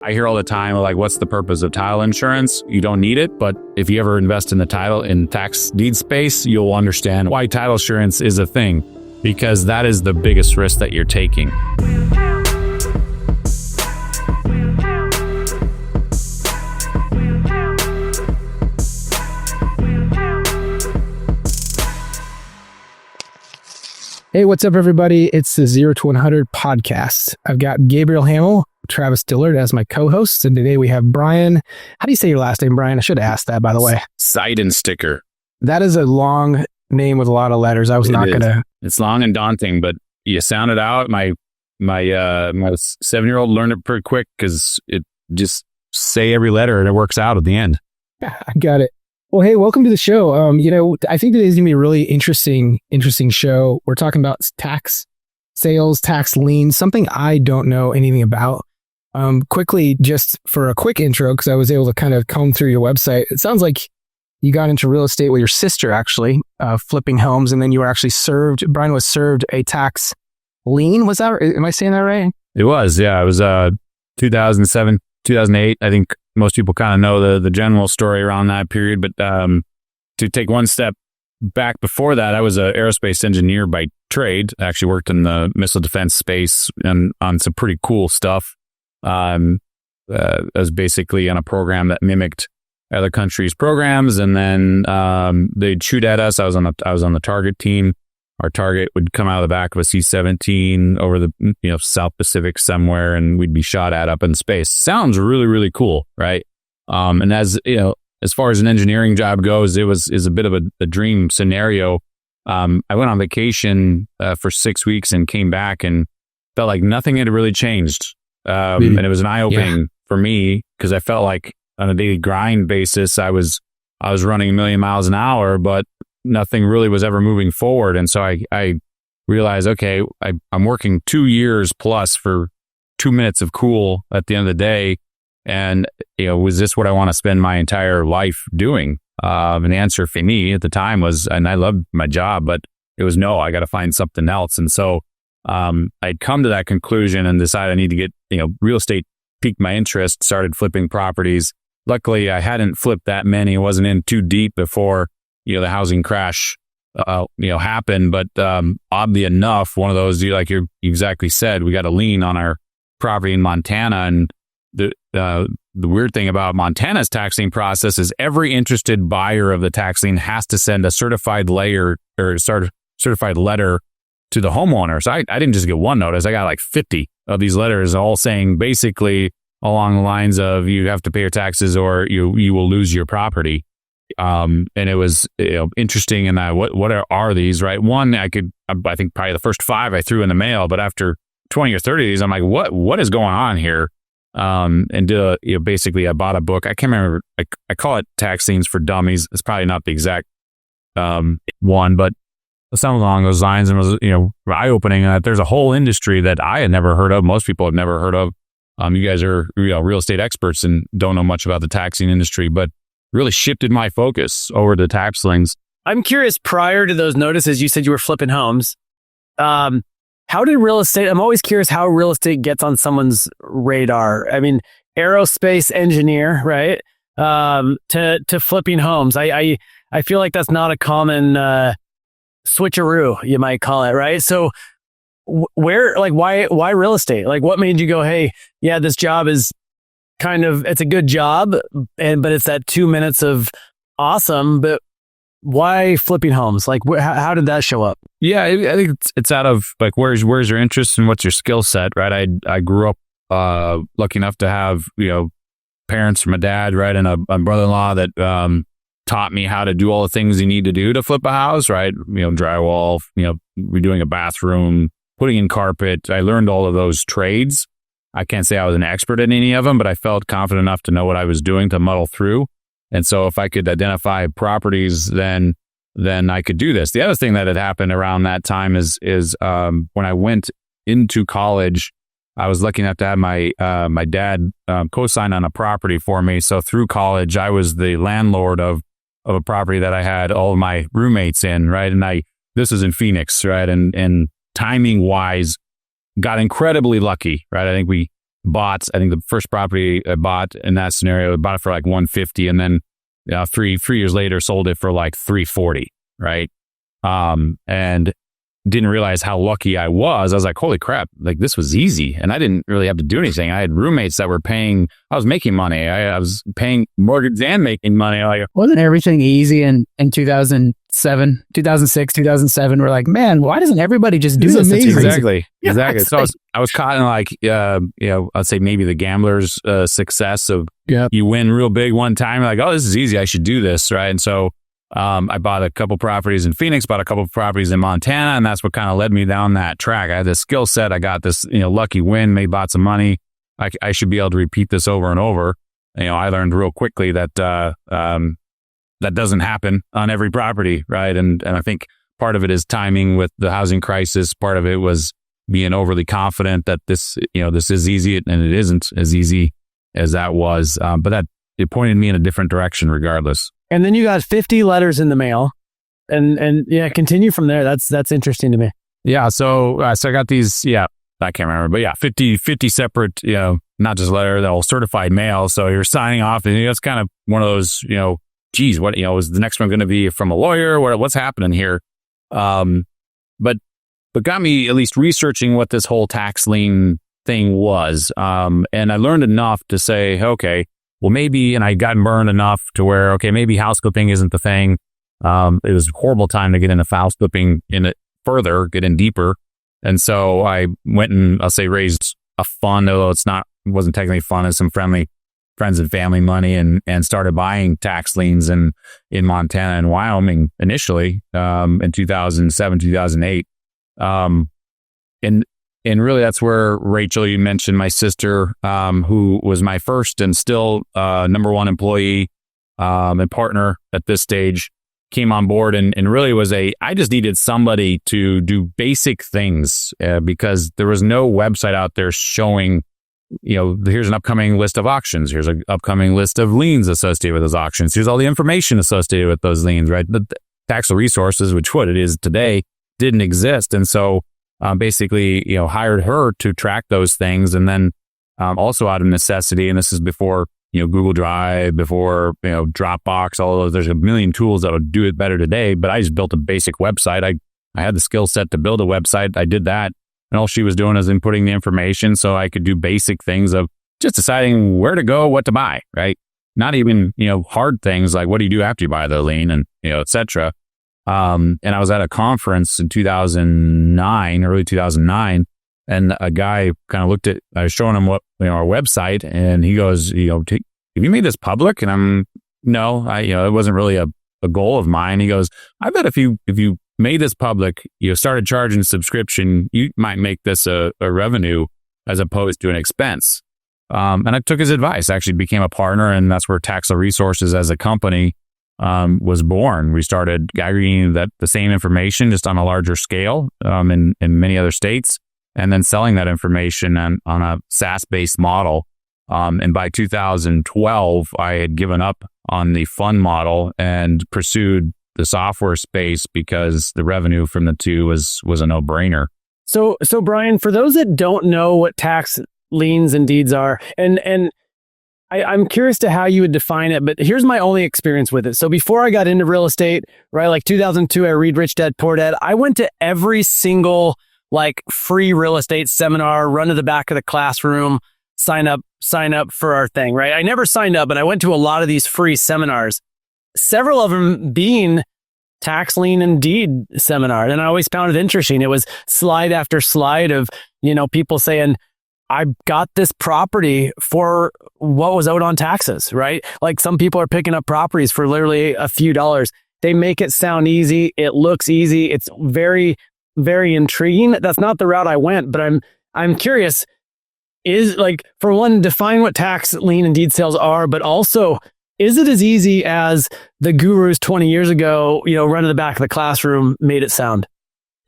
I hear all the time, like, what's the purpose of title insurance? You don't need it, but if you ever invest in the title in tax deed space, you'll understand why title insurance is a thing, because that is the biggest risk that you're taking. Hey, what's up, everybody? It's the 0 to 100 podcast. I've got Gabriel Hamill, Travis Dillard as my co-hosts, and today we have Brian. How do you say your last name, Brian? I should have asked that, by the way. Seidensticker. That is a long name with a lot of letters. I was not going to... It's long and daunting, but you sound it out. My 7-year-old learned it pretty quick because it just say every letter and it works out at the end. I got it. Well, hey, welcome to the show. I think today's gonna be a really interesting show. We're talking about tax sales, tax liens, something I don't know anything about. Quickly, just for a quick intro, because I was able to kind of comb through your website. It sounds like you got into real estate with your sister, actually, flipping homes, and then you were actually Brian was served a tax lien. Was that? Am I saying that right? It was, yeah. It was 2007, 2008. I think most people kind of know the general story around that period, but to take one step back before that, I was an aerospace engineer by trade. I actually worked in the missile defense space and on some pretty cool stuff. I was basically on a program that mimicked other countries' programs, and then they'd shoot at us. I was on the target team. Our target would come out of the back of a C-17 over the South Pacific somewhere, and we'd be shot at up in space. Sounds really, really cool, right? And as far as an engineering job goes, is a bit of a dream scenario. I went on vacation for 6 weeks and came back and felt like nothing had really changed. And it was an eye-opening for me, because I felt like on a daily grind basis, I was running 1 million miles an hour, but nothing really was ever moving forward. And so I realized, okay, I'm working 2 years plus for 2 minutes of cool at the end of the day. And, was this what I want to spend my entire life doing? And the answer for me at the time was, and I loved my job, but it was no, I got to find something else. And so I'd come to that conclusion and decided I need to get, real estate piqued my interest, started flipping properties. Luckily, I hadn't flipped that many. I wasn't in too deep before the housing crash, happened. But oddly enough, one of those, like you exactly said, we got a lien on our property in Montana. And the weird thing about Montana's tax lien process is every interested buyer of the tax lien has to send a certified letter to the homeowner. So I didn't just get one notice. I got like 50 of these letters, all saying basically along the lines of, you have to pay your taxes or you will lose your property. And it was interesting in that what are these, right? One, I think probably the first 5 I threw in the mail, but after 20 or 30 of these, I'm like, what is going on here? Basically I bought a book. I can't remember. I call it Tax Liens for Dummies. It's probably not the exact one, but something along those lines. And it was eye-opening that there's a whole industry that I had never heard of. Most people have never heard of. You guys are real estate experts and don't know much about the taxing industry, but really shifted my focus over to tax liens. I'm curious, prior to those notices, you said you were flipping homes. How did real estate, I'm always curious how real estate gets on someone's radar. I mean, aerospace engineer, right? To flipping homes. I feel like that's not a common switcheroo, you might call it, right? So why real estate? Like, what made you go, hey, yeah, this job is it's a good job, but it's that 2 minutes of awesome, but why flipping homes? Like, how did that show up? Yeah, I think it's out of like, where's your interest and what's your skill set, right? I grew up lucky enough to have, parents from a dad, right? And a brother-in-law that taught me how to do all the things you need to do to flip a house, right? Drywall, redoing a bathroom, putting in carpet. I learned all of those trades. I can't say I was an expert in any of them, but I felt confident enough to know what I was doing to muddle through. And so if I could identify properties, then I could do this. The other thing that had happened around that time is when I went into college, I was lucky enough to have my dad co-sign on a property for me. So through college, I was the landlord of a property that I had all of my roommates in, right? And this is in Phoenix, right? And timing wise, got incredibly lucky, right? I think we bought, I think the first property I bought in that scenario, I bought it for like 150, and then three years later sold it for like 340, right? And didn't realize how lucky I was. I was like, holy crap, like this was easy. And I didn't really have to do anything. I had roommates that were paying, I was making money. I was paying mortgage and making money. Like, wasn't everything easy in 2007, 2006, 2007? We're like, man, why doesn't everybody just do this? Exactly. Yeah, Exactly. So I was caught in like, I'd say maybe the gambler's success of you win real big one time. You're like, oh, this is easy. I should do this. Right. And so I bought a couple properties in Phoenix, bought a couple of properties in Montana, and that's what kind of led me down that track. I had this skill set. I got this, lucky win, made lots of money. I should be able to repeat this over and over. I learned real quickly that that doesn't happen on every property, right? And I think part of it is timing with the housing crisis. Part of it was being overly confident that this is easy, and it isn't as easy as that was. But that it pointed me in a different direction regardless. And then you got 50 letters in the mail, and continue from there. That's interesting to me. Yeah. So I got these. Yeah, I can't remember, but 50 separate. Not just letter, the whole certified mail. So you're signing off, and it's kind of one of those. Geez, what is the next one going to be from a lawyer? What's happening here? But got me at least researching what this whole tax lien thing was. And I learned enough to say, okay. Well, maybe, and I got burned enough to where, okay, maybe house flipping isn't the thing. It was a horrible time to get into house flipping get in deeper. And so I went and I'll say raised a fund, although it wasn't technically fun, as some friends and family money, and started buying tax liens in Montana and Wyoming initially, in 2007, 2008. And really, that's where Rachel, you mentioned my sister, who was my first and still number one employee and partner at this stage, came on board and really was I just needed somebody to do basic things because there was no website out there showing, here's an upcoming list of auctions. Here's an upcoming list of liens associated with those auctions. Here's all the information associated with those liens, right? The taxable resources, which what it is today, didn't exist. And so basically, hired her to track those things. And then also out of necessity, and this is before, Google Drive, before, Dropbox, all of those, there's a million tools that would do it better today. But I just built a basic website. I had the skill set to build a website. I did that. And all she was doing is inputting the information so I could do basic things of just deciding where to go, what to buy, right? Not even, hard things like what do you do after you buy the lien and, et cetera. And I was at a conference in early 2009, and a guy kind of I was showing him what, our website, and he goes, have you made this public? And no, it wasn't really a goal of mine. He goes, I bet if you made this public, started charging subscription, you might make this a revenue as opposed to an expense. And I took his advice, actually became a partner, and that's where Taxable Resources as a company was born. We started aggregating the same information just on a larger scale in many other states, and then selling that information on a SaaS-based model. And by 2012, I had given up on the fund model and pursued the software space because the revenue from the two was a no-brainer. So Brian, for those that don't know what tax liens and deeds are, and I'm curious to how you would define it, but here's my only experience with it. So before I got into real estate, right, like 2002, I read Rich Dad, Poor Dad. I went to every single free real estate seminar, run to the back of the classroom, sign up for our thing, right? I never signed up, but I went to a lot of these free seminars, several of them being tax lien and deed seminars. And I always found it interesting. It was slide after slide of, people saying, I got this property for what was owed on taxes, right? Like some people are picking up properties for literally a few dollars. They make it sound easy. It looks easy. It's very, very intriguing. That's not the route I went, but I'm curious, for one, define what tax lien and deed sales are, but also, is it as easy as the gurus 20 years ago, run to the back of the classroom made it sound?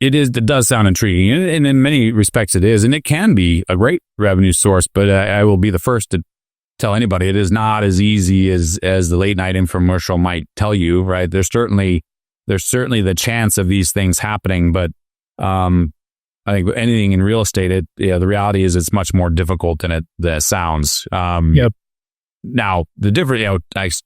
It does sound intriguing, and in many respects it is, and it can be a great revenue source, but I will be the first to tell anybody it is not as easy as the late night infomercial might tell you, right? There's certainly the chance of these things happening, but I think anything in real estate, the reality is it's much more difficult than it sounds. Yep. Now, the different,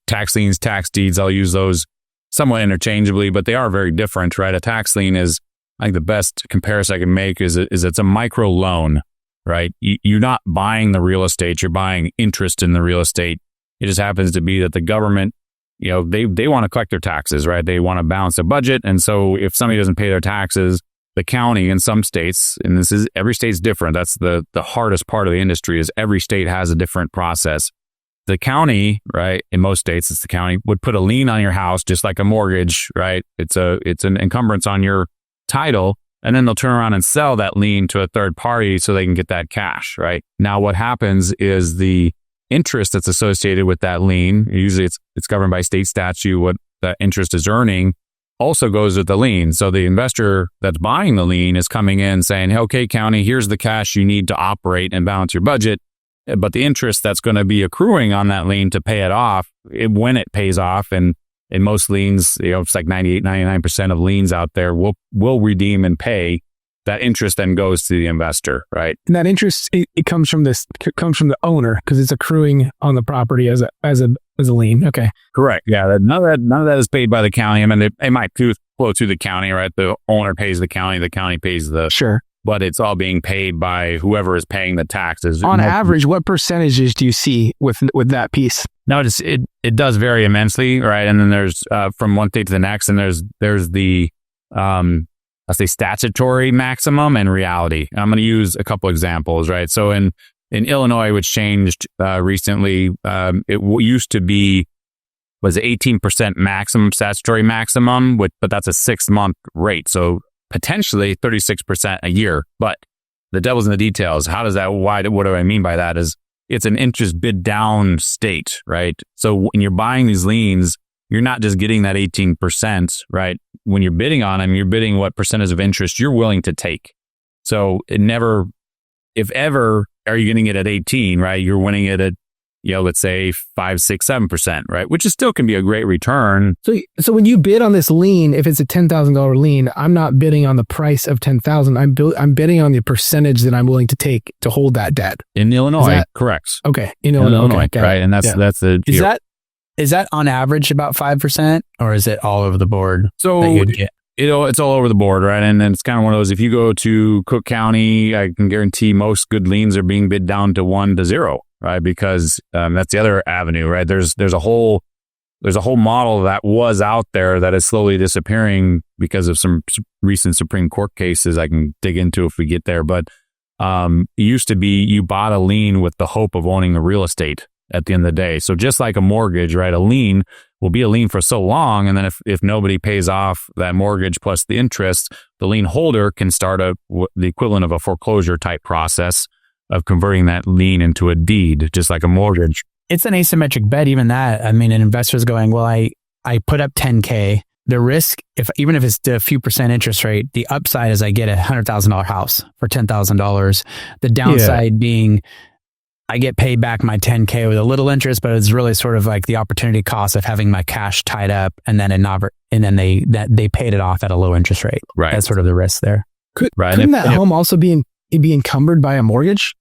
tax liens, tax deeds, I'll use those somewhat interchangeably, but they are very different, right? A tax lien is, I think the best comparison I can make is it's a micro loan, right? You're not buying the real estate, you're buying interest in the real estate. It just happens to be that the government, they want to collect their taxes, right? They want to balance their budget. And so if somebody doesn't pay their taxes, the county in some states, and every state's different. That's the hardest part of the industry is every state has a different process. The county, right? In most states, it's the county would put a lien on your house, just like a mortgage, right? It's an encumbrance on your title, and then they'll turn around and sell that lien to a third party so they can get that cash, right? Now, what happens is the interest that's associated with that lien, usually it's governed by state statute, what that interest is earning, also goes with the lien. So the investor that's buying the lien is coming in saying, hey, okay, county, here's the cash you need to operate and balance your budget. But the interest that's going to be accruing on that lien to pay it off, when it pays off, and in most liens, it's like 98, 99% of liens out there will redeem and pay. That interest then goes to the investor, right? And that interest, it comes from the owner because it's accruing on the property as a lien. Okay. Correct. Yeah. None of that is paid by the county. I mean, it might flow to the county, right? The owner pays the county pays Sure. But it's all being paid by whoever is paying the taxes. On average, what percentages do you see with that piece? No, it does vary immensely, right? And then there's from one state to the next, and there's the I'll say statutory maximum and reality. And I'm going to use a couple examples, right? So in Illinois, which changed recently, it used to be was 18% maximum statutory maximum, but that's a 6-month rate. So potentially 36% a year. But the devil's in the details. How does that? What do I mean by that? Is it's an interest bid down state, right? So when you're buying these liens, you're not just getting that 18%, right? When you're bidding on them, you're bidding what percentage of interest you're willing to take. So it never, if ever, are you getting it at 18, right? You're winning it at, let's say 5, 6, 7%, right? Which is still can be a great return. So when you bid on this lien, if it's a $10,000 lien, I'm not bidding on the price of $10,000. I'm bidding on the percentage that I'm willing to take to hold that debt. In Illinois, correct. Okay. In Illinois, okay, right? And that's the Is that on average about 5%, or is it all over the board? So it's all over the board, right? And then it's kind of one of those, if you go to Cook County, I can guarantee most good liens are being bid down to 1 to 0, right? Because that's the other avenue, right? There's a whole model that was out there that is slowly disappearing because of some recent Supreme Court cases I can dig into if we get there. But it used to be you bought a lien with the hope of owning the real estate at the end of the day. So just like a mortgage, right? A lien will be a lien for so long. And then if nobody pays off that mortgage plus the interest, the lien holder can start the equivalent of a foreclosure type process of converting that lien into a deed, just like a mortgage. It's an asymmetric bet, even that. I mean, an investor's going, well, I put up $10K. The risk, even if it's a few percent interest rate, the upside is I get a $100,000 house for $10,000. The downside being I get paid back my $10K with a little interest, but it's really sort of like the opportunity cost of having my cash tied up, and then they paid it off at a low interest rate. Right. That's sort of the risk there. Couldn't that home also be encumbered by a mortgage?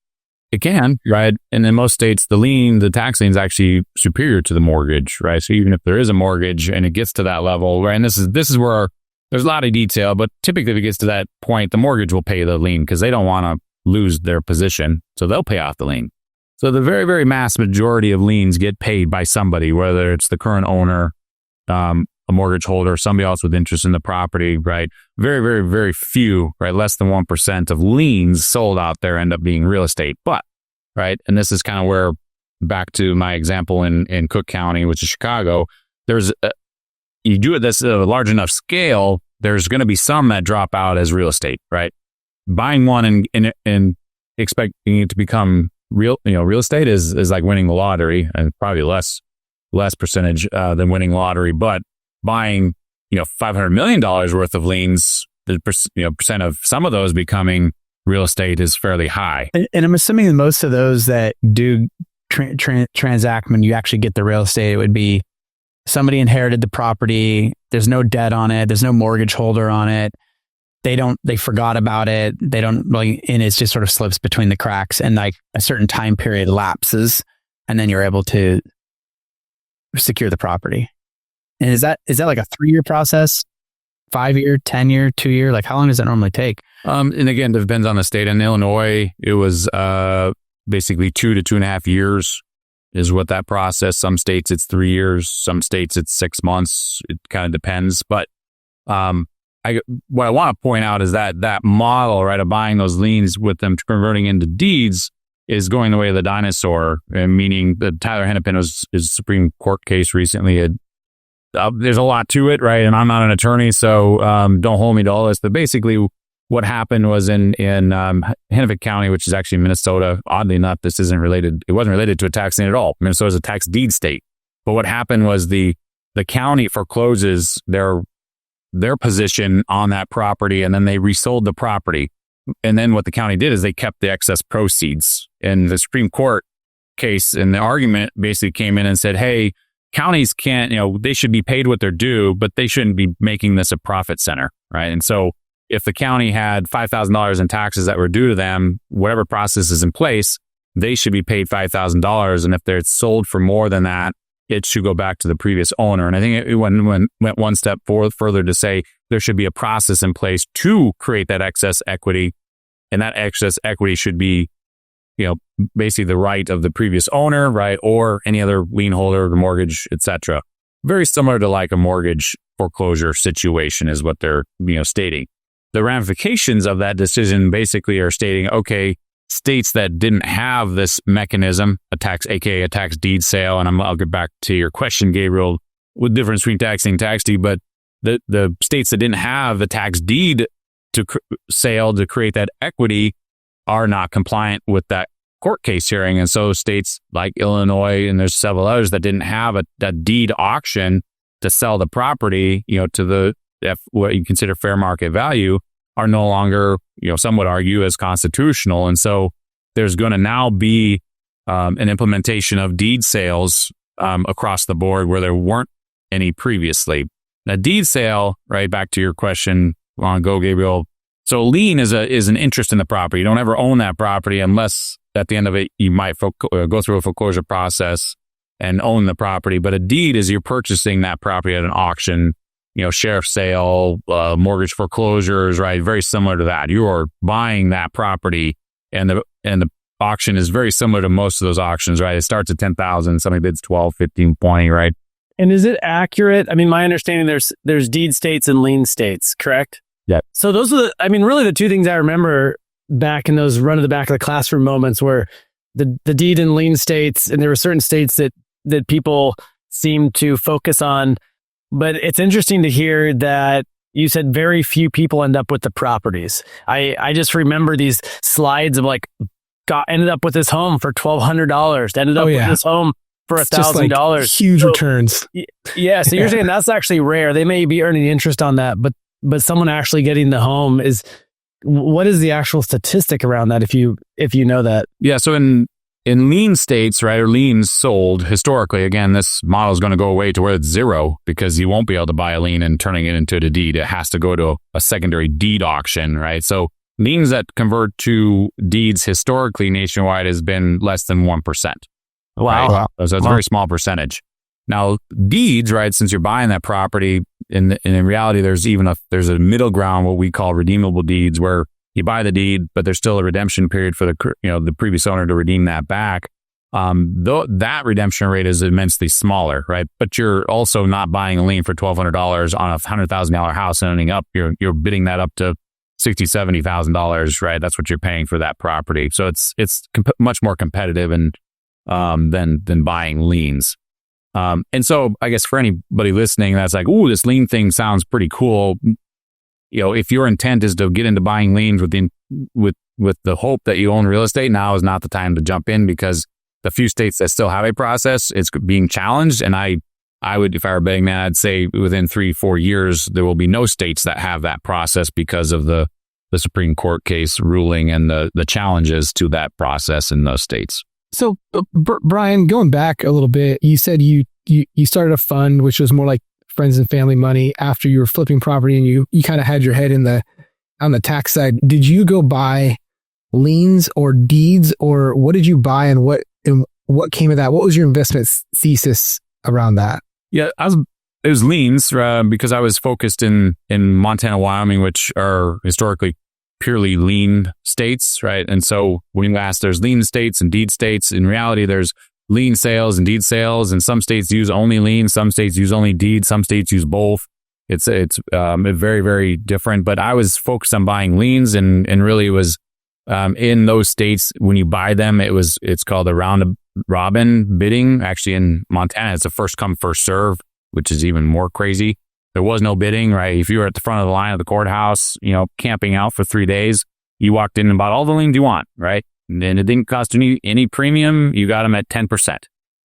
It can, right? And in most states, the tax lien is actually superior to the mortgage, right? So even if there is a mortgage and it gets to that level, right? And this is where there's a lot of detail, but typically if it gets to that point, the mortgage will pay the lien because they don't want to lose their position, so they'll pay off the lien. So the very, very mass majority of liens get paid by somebody, whether it's the current owner, a mortgage holder, somebody else with interest in the property, right? Very, very, very few, right? Less than 1% of liens sold out there end up being real estate. But, right, and this is kind of where, back to my example in Cook County, which is Chicago, you do it this at a large enough scale, there's going to be some that drop out as real estate, right? Buying one and expecting it to become real estate is like winning the lottery, and probably less percentage than winning lottery. But buying, $500 million worth of liens, the percent of some of those becoming real estate is fairly high. And I'm assuming that most of those that do transact when you actually get the real estate, it would be somebody inherited the property. There's no debt on it. There's no mortgage holder on it. they forgot about it. They don't really, and it just sort of slips between the cracks, and like a certain time period lapses, and then you're able to secure the property. And is that like a 3-year process, 5-year, 10-year, 2-year? Like how long does that normally take? And again, it depends on the state. In Illinois, it was basically 2 to 2.5 years is what that process. Some states it's 3 years. Some states it's 6 months. It kind of depends. But what I want to point out is that model, right, of buying those liens with them converting into deeds is going the way of the dinosaur, meaning that Tyler Hennepin was his Supreme Court case recently. There's a lot to it, right? And I'm not an attorney, so don't hold me to all this. But basically, what happened was in Hennepin County, which is actually Minnesota. Oddly enough, this isn't related. It wasn't related to a tax lien at all. Minnesota's a tax deed state. But what happened was the county forecloses their position on that property, and then they resold the property. And then what the county did is they kept the excess proceeds. And the Supreme Court case and the argument basically came in and said, hey, counties can't, they should be paid what they're due, but they shouldn't be making this a profit center, right? And so if the county had $5,000 in taxes that were due to them, whatever process is in place, they should be paid $5,000. And if they're sold for more than that, it should go back to the previous owner. And I think it went one step further to say there should be a process in place to create that excess equity. And that excess equity should be, basically the right of the previous owner, right? Or any other lien holder, the mortgage, etc. Very similar to like a mortgage foreclosure situation is what they're, stating. The ramifications of that decision basically are stating, okay, states that didn't have this mechanism, aka a tax deed sale, and I'll get back to your question, Gabriel, with the difference between tax lien and tax deed, but the states that didn't have a tax deed sale to create that equity are not compliant with that court case hearing. And so states like Illinois, and there's several others that didn't have a deed auction to sell the property, to what you consider fair market value, are no longer, some would argue, as constitutional. And so there's going to now be an implementation of deed sales across the board where there weren't any previously. Now, deed sale, right, back to your question, on go, Gabriel. So lien is an interest in the property. You don't ever own that property unless at the end of it, you might go through a foreclosure process and own the property. But a deed is you're purchasing that property at an auction, sheriff sale, mortgage foreclosures, right? Very similar to that. You are buying that property, and the auction is very similar to most of those auctions, right? It starts at $10,000, somebody bids 12, 15, 20, right? And is it accurate? I mean, my understanding there's deed states and lien states, correct? Yeah. So those are really the two things I remember back in those run to the back of the classroom moments where the deed and lien states, and there were certain states that people seemed to focus on. But it's interesting to hear that you said very few people end up with the properties. I just remember these slides of ended up with this home for $1,200, ended up with this home for $1,000. Huge returns. Yeah. So you're saying that's actually rare. They may be earning interest on that, but someone actually getting the home what is the actual statistic around that if you know that? Yeah. So in lien states, right, or liens sold historically, again, this model is going to go away to where it's zero because you won't be able to buy a lien and turning it into a deed. It has to go to a secondary deed auction, right? So liens that convert to deeds historically nationwide has been less than 1%. Wow. Right? So it's a very small percentage. Now, deeds, right, since you're buying that property, in reality, there's a middle ground, what we call redeemable deeds, where you buy the deed, but there's still a redemption period for the previous owner to redeem that back. Though that redemption rate is immensely smaller, right? But you're also not buying a lien for $1,200 on a $100,000 house and ending up, you're bidding that up to $60,000, $70,000, right? That's what you're paying for that property. So it's much more competitive than buying liens. And so I guess for anybody listening, that's like, ooh, this lien thing sounds pretty cool. If your intent is to get into buying liens with the hope that you own real estate, now is not the time to jump in because the few states that still have a process, it's being challenged. And I would, if I were a betting man, I'd say within 3-4 years, there will be no states that have that process because of the Supreme Court case ruling and the challenges to that process in those states. So, Brian, going back a little bit, you said you started a fund, which was more like friends and family money after you were flipping property, and you kind of had your head in the on the tax side, did you go buy liens or deeds, or what did you buy, and what came of that? What was your investment thesis around that? Yeah, it was liens because I was focused in Montana, Wyoming, which are historically purely lien states, right? And so when you ask, there's lien states and deed states. In reality, there's lien sales and deed sales, and some states use only lien, some states use only deed, some states use both. It's very, very different. But I was focused on buying liens, and really it was in those states when you buy them, it's called a round robin bidding. Actually, in Montana, it's a first come first serve, which is even more crazy. There was no bidding, right? If you were at the front of the line of the courthouse, camping out for 3 days, you walked in and bought all the liens you want, right? And it didn't cost any premium. You got them at 10%.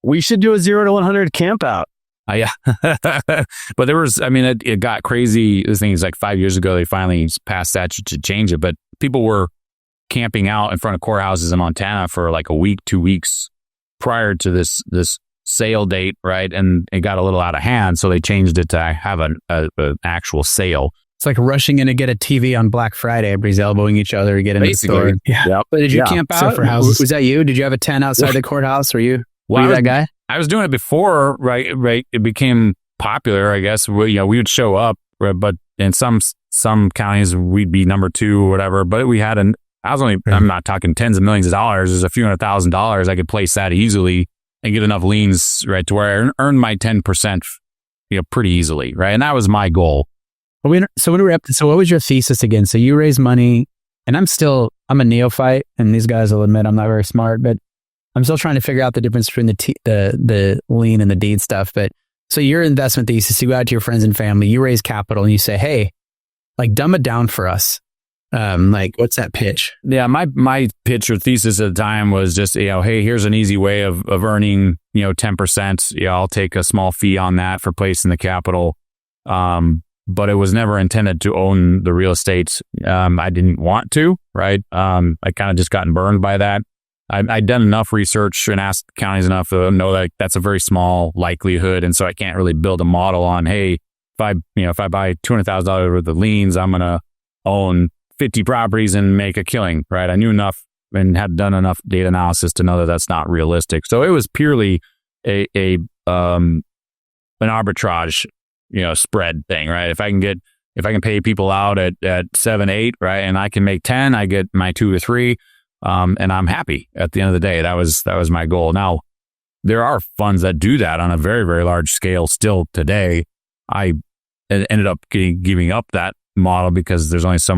We should do a 0 to 100 camp out. Yeah. But there was, it got crazy. This thing is like 5 years ago, they finally passed that to change it. But people were camping out in front of courthouses in Montana for like a week, 2 weeks prior to this sale date, right? And it got a little out of hand, so they changed it to have an actual sale. It's like rushing in to get a TV on Black Friday. Everybody's elbowing each other to get in the store. Yeah. Yep. But did you camp out? For houses. Was that you? Did you have a tent outside the courthouse? Were you that guy? I was doing it before, right? It became popular, I guess. We would show up, right? But in some counties we'd be number 2 or whatever. But we had I'm not talking tens of millions of dollars. There's a few $100,000. I could place that easily and get enough liens, right, to where I earned my 10%, pretty easily, right? And that was my goal. So when we were so what was your thesis again? So you raised money, and I'm a neophyte, and these guys will admit I'm not very smart, but I'm still trying to figure out the difference between the lien and the deed stuff. But so your investment thesis, you go out to your friends and family, you raise capital, and you say, hey, like dumb it down for us. What's that pitch? Yeah, my pitch or thesis at the time was just, hey, here's an easy way of earning, 10%. Yeah, I'll take a small fee on that for placing the capital. But it was never intended to own the real estate. I didn't want to, right? I kind of just gotten burned by that. I'd done enough research and asked counties enough to know that that's a very small likelihood. And so I can't really build a model on, hey, if I buy $200,000 worth of liens, I'm going to own 50 properties and make a killing, right? I knew enough and had done enough data analysis to know that that's not realistic. So it was purely an arbitrage, spread thing, right? If I can pay people out at 7, 8, right, and I can make 10, I get my 2 or 3, and I'm happy at the end of the day. That was my goal. Now, there are funds that do that on a very, very large scale still today. I ended up giving up that model because there's only so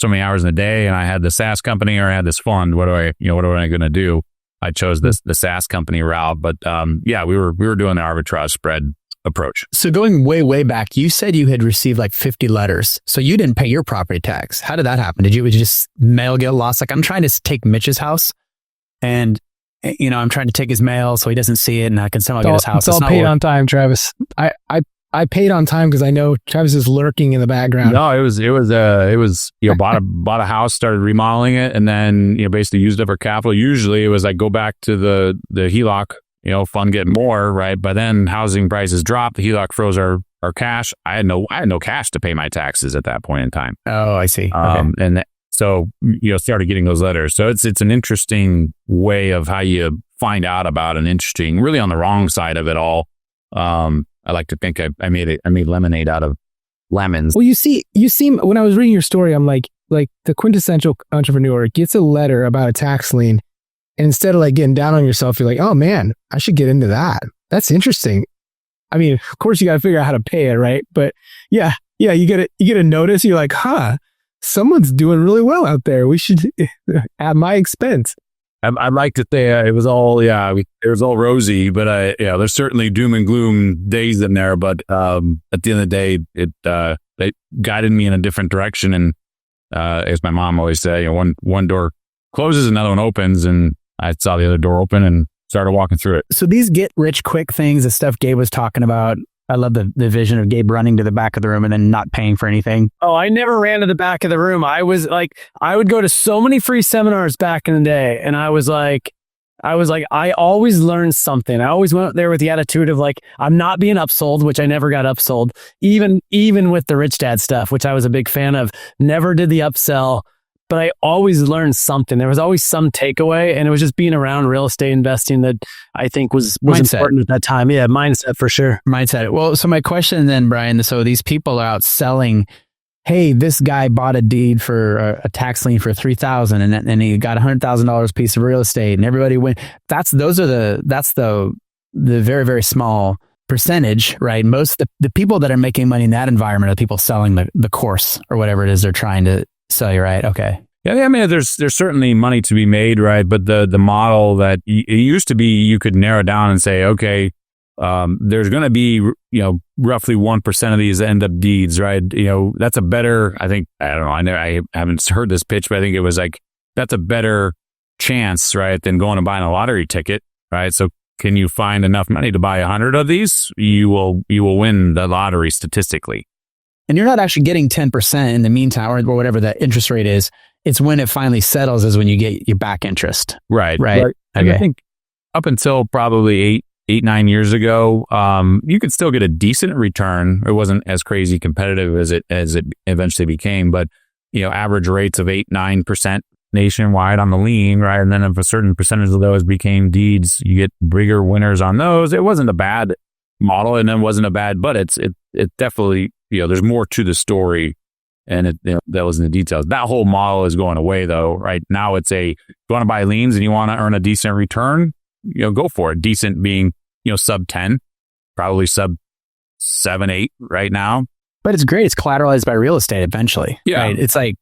many hours in a day, and I had the SaaS company or I had this fund. What am I going to do? I chose the SaaS company route, but we were doing the arbitrage spread approach. So going way, way back, you said you had received like 50 letters. So you didn't pay your property tax. How did that happen? Did you just mail get lost? Like I'm trying to take Mitch's house, and I'm trying to take his mail so he doesn't see it, and I can somehow get his house. It's all paid on time, Travis. I paid on time because I know Travis is lurking in the background. No, it was bought a house, started remodeling it, and then basically used up our capital. Usually it was like go back to the HELOC, fund getting more, right? But then housing prices dropped, the HELOC froze our cash. I had no cash to pay my taxes at that point in time. Oh, I see. And so started getting those letters. So it's an interesting way of how you find out about an interesting, really on the wrong side of it all. I like to think I made lemonade out of lemons. Well, you seem, when I was reading your story, I'm like the quintessential entrepreneur gets a letter about a tax lien, and instead of like getting down on yourself, you're like, oh man, I should get into that. That's interesting. I mean, of course you got to figure out how to pay it, right? But yeah, you get a notice. You're like, someone's doing really well out there. We should at my expense. I'd like to say it was all, it was all rosy, but there's certainly doom and gloom days in there. But at the end of the day, it guided me in a different direction. And as my mom always said, one door closes, another one opens, and I saw the other door open and started walking through it. So these get rich quick things, the stuff Gabe was talking about. I love the vision of Gabe running to the back of the room and then not paying for anything. Oh, I never ran to the back of the room. I was like, I would go to so many free seminars back in the day. And I was like, I was like, I always learned something. I always went there with the attitude of like, I'm not being upsold, which I never got upsold, even with the Rich Dad stuff, which I was a big fan of. Never did the upsell, but I always learned something. There was always some takeaway, and it was just being around real estate investing that I think was important at that time. Yeah, mindset for sure. Mindset. Well, so my question then, Brian, so these people are out selling, hey, this guy bought a deed for a tax lien for $3,000 and he got $100,000 piece of real estate and everybody went. That's the very, very small percentage, right? Most the people that are making money in that environment are the people selling the course or whatever it is they're trying to sell you, right? Okay. Yeah, I mean, there's certainly money to be made, right? But the model that it used to be, you could narrow down and say, okay, there's going to be, roughly 1% of these end up deeds, right? That's a better, I think, I don't know, I haven't heard this pitch, but I think it was like, that's a better chance, right, than going and buying a lottery ticket, right? So can you find enough money to buy 100 of these? You will win the lottery statistically. And you're not actually getting 10% in the meantime, or whatever that interest rate is. It's when it finally settles is when you get your back interest. Right. Okay. I think up until probably 8-9 years ago, you could still get a decent return. It wasn't as crazy competitive as it eventually became, but average rates of 8-9% nationwide on the lien, right? And then if a certain percentage of those became deeds, you get bigger winners on those. It wasn't a bad model, and it wasn't a bad, but it definitely, there's more to the story, and that was in the details. That whole model is going away though, right? Now it's you want to buy liens and you want to earn a decent return, go for it. Decent being, sub 10, probably sub 7, 8 right now. But it's great. It's collateralized by real estate eventually. Yeah. Right? It's like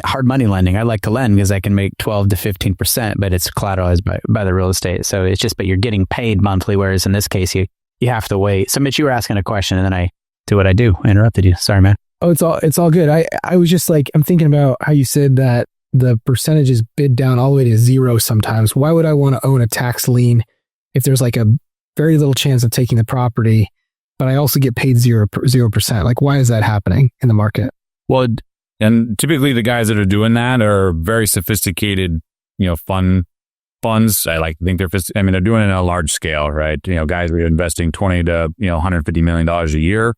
hard money lending. I like to lend because I can make 12 to 15%, but it's collateralized by the real estate. So it's just, but you're getting paid monthly. Whereas in this case, you have to wait. So Mitch, you were asking a question and then I do what I do. I interrupted you. Sorry, man. Oh, it's all good. I was just like, I'm thinking about how you said that the percentages bid down all the way to 0 sometimes. Why would I want to own a tax lien if there's like a very little chance of taking the property, but I also get paid 0%? Like, why is that happening in the market? Well, and typically the guys that are doing that are very sophisticated, funds. I like to think they're doing it on a large scale, right? Guys are investing $20 to $150 million a year,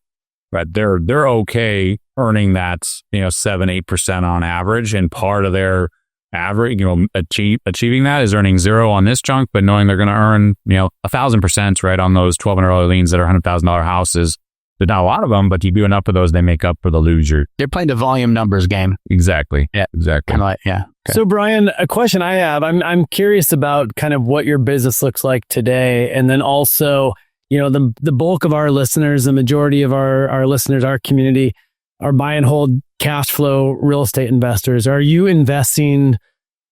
right? They're okay earning that 7-8% on average, and part of their average, achieving that is earning 0 on this chunk, but knowing they're going to earn 1,000%, right, on those $1,200 liens that are $100,000 houses. There's not a lot of them, but you do enough of those, they make up for the loser. They're playing the volume numbers game. Exactly. Yeah, exactly. Kind of like, yeah. Okay. So Brian, a question I have, I'm curious about kind of what your business looks like today, and then also, the bulk of our listeners, the majority of our listeners, our community, are buy and hold cash flow real estate investors. Are you investing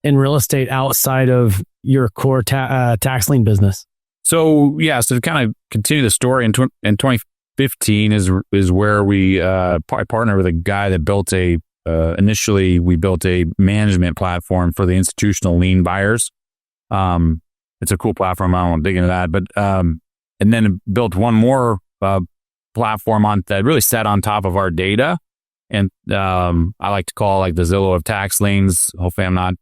in real estate outside of your core tax lien business? So to kind of continue the story, in 2015 is where we partnered with a guy that built initially we built a management platform for the institutional lien buyers. It's a cool platform. I don't want to dig into that, but and then built one more platform that really sat on top of our data. And I like to call like the Zillow of tax liens. Hopefully I'm not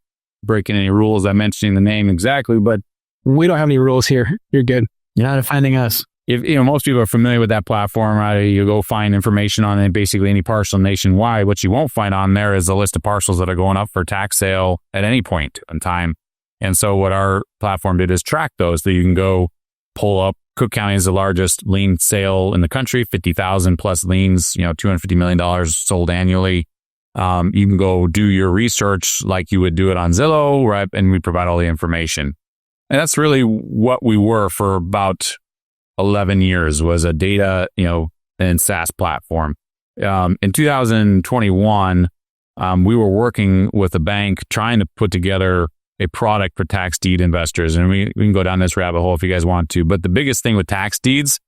breaking any rules. I'm mentioning the name exactly, but we don't have any rules here. You're good. You're not finding us. If most people are familiar with that platform, right? You go find information on it, basically any parcel nationwide. What you won't find on there is a list of parcels that are going up for tax sale at any point in time. And so what our platform did is track those. So you can go pull up. Cook County is the largest lien sale in the country, 50,000 plus liens, $250 million sold annually. You can go do your research like you would do it on Zillow, right? And we provide all the information. And that's really what we were for about 11 years, was a data, and SaaS platform. In 2021, we were working with a bank trying to put together a product for tax deed investors. And we can go down this rabbit hole if you guys want to. But the biggest thing with tax deeds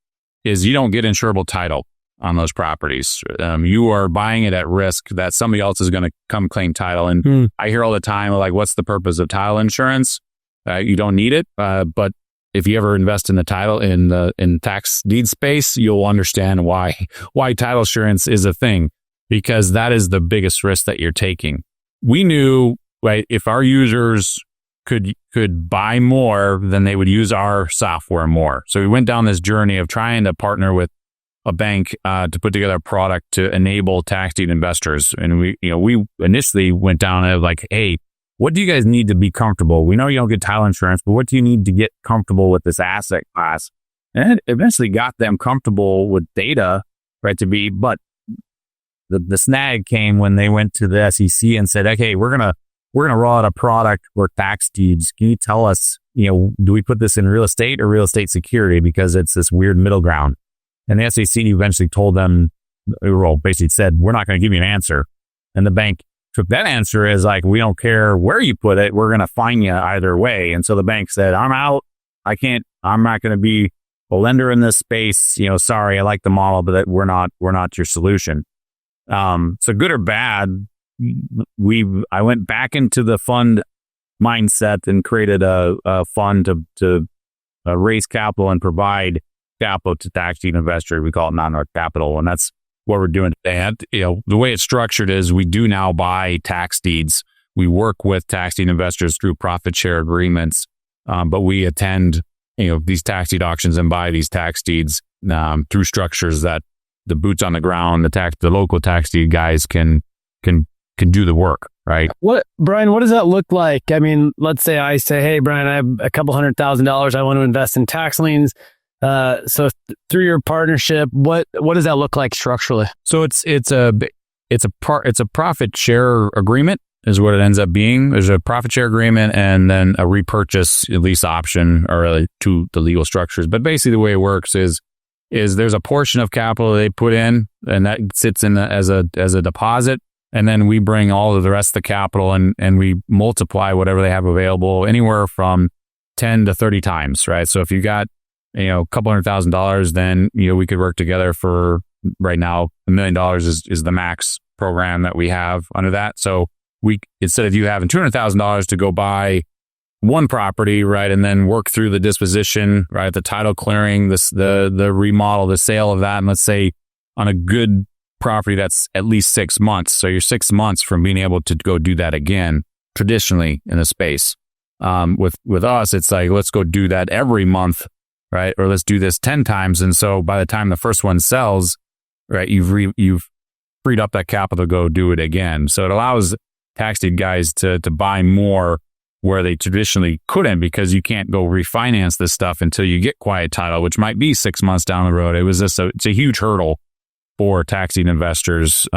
is you don't get insurable title on those properties. You are buying it at risk that somebody else is going to come claim title. And I hear all the time, like, what's the purpose of title insurance? You don't need it. But if you ever invest in the title in tax deed space, you'll understand why title insurance is a thing, because that is the biggest risk that you're taking. We knew, right, if our users could buy more, then they would use our software more. So we went down this journey of trying to partner with a bank to put together a product to enable tax deed investors. And we initially went down to like, hey, what do you guys need to be comfortable? We know you don't get title insurance, but what do you need to get comfortable with this asset class? And it eventually got them comfortable with data, right? But the snag came when they went to the SEC and said, okay, we're gonna roll out a product for tax deeds. Can you tell us, do we put this in real estate or real estate security? Because it's this weird middle ground. And the SEC eventually told them, basically said, we're not going to give you an answer. And the bank took that answer as like, we don't care where you put it. We're going to fine you either way. And so the bank said, I'm out. I'm not going to be a lender in this space. Sorry, I like the model, but we're not your solution. So good or bad, I went back into the fund mindset and created a fund to raise capital and provide capital to tax deed investors. We call it non-north capital, and that's what we're doing today. And, the way it's structured is we do now buy tax deeds. We work with tax deed investors through profit share agreements, but we attend these tax deed auctions and buy these tax deeds through structures that the boots on the ground, the local tax deed guys can do the work, right? Brian, what does that look like? I mean, let's say I say, hey, Brian, I have a couple $100,000 I want to invest in tax liens. So through your partnership, what does that look like structurally? So it's a profit share agreement is what it ends up being. There's a profit share agreement and then a repurchase lease option or to the legal structures. But basically the way it works is there's a portion of capital they put in and that sits in as a deposit. And then we bring all of the rest of the capital and we multiply whatever they have available anywhere from 10 to 30 times, right? So if you got a couple $100,000, then we could work together for right now. $1 million is the max program that we have under that. So instead of you having $200,000 to go buy one property, right, and then work through the disposition, right, the title clearing, the remodel, the sale of that, and let's say on a good property that's at least 6 months. So you're 6 months from being able to go do that again. Traditionally in the space, with us, it's like let's go do that every month. Right? Or let's do this 10 times. And so by the time the first one sells, right, you've freed up that capital to go do it again. So it allows tax deed guys to buy more where they traditionally couldn't because you can't go refinance this stuff until you get quiet title, which might be 6 months down the road. It's a huge hurdle for tax deed investors,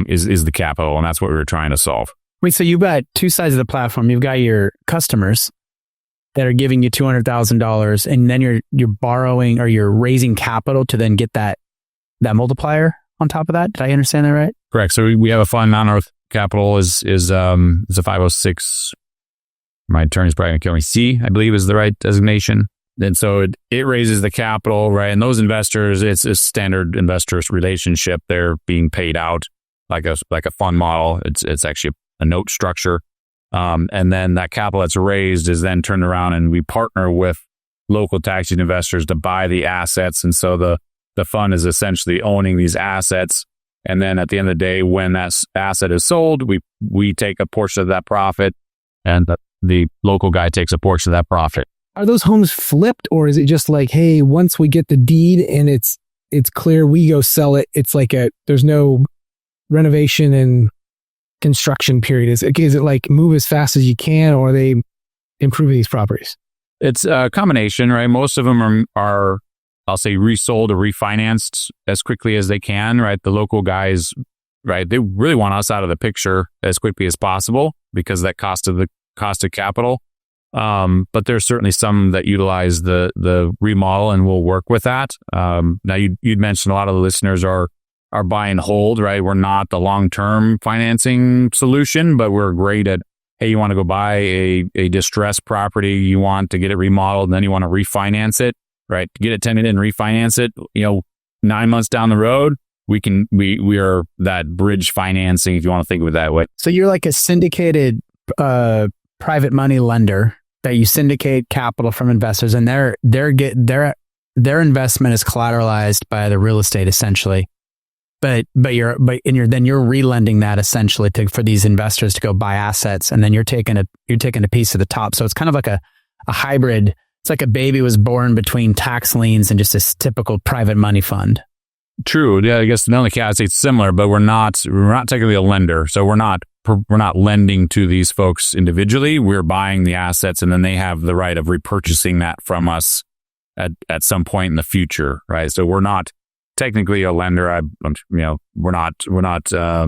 is the capital. And that's what we were trying to solve. Wait, so you've got two sides of the platform. You've got your customers that are giving you $200,000 and then you're borrowing or you're raising capital to then get that multiplier on top of that. Did I understand that right? Correct. So we have a fund, non-north capital is a 506. My attorney's probably going to kill me. C, I believe is the right designation. And so it raises the capital, right? And those investors, it's a standard investors relationship. They're being paid out like a fund model. It's actually a note structure. And then that capital that's raised is then turned around and we partner with local tax deed investors to buy the assets. And so the fund is essentially owning these assets. And then at the end of the day, when that asset is sold, we take a portion of that profit and the local guy takes a portion of that profit. Are those homes flipped or is it just like, hey, once we get the deed and it's clear, we go sell it. It's like there's no renovation and construction period. Is it like move as fast as you can or are they improving these properties? It's a combination, right? Most of them are I'll say resold or refinanced as quickly as they can, right? The local guys, right? They really want us out of the picture as quickly as possible because that cost of capital. But there's certainly some that utilize the remodel and will work with that. Now you'd mentioned a lot of the listeners are buy and hold, right? We're not the long-term financing solution, but we're great at, hey, you want to go buy a distressed property, you want to get it remodeled, and then you want to refinance it, right? Get it tenanted and refinance it, 9 months down the road, we are that bridge financing, if you want to think of it that way. So you're like a syndicated private money lender that you syndicate capital from investors, and their investment is collateralized by the real estate essentially. But you're relending that essentially for these investors to go buy assets, and then you're taking a piece of the top. So it's kind of like a hybrid. It's like a baby was born between tax liens and just a typical private money fund. True. Yeah, I guess the only case it's similar, but we're not technically a lender. So we're not lending to these folks individually. We're buying the assets, and then they have the right of repurchasing that from us at some point in the future, right? So we're not technically a lender. We're not. I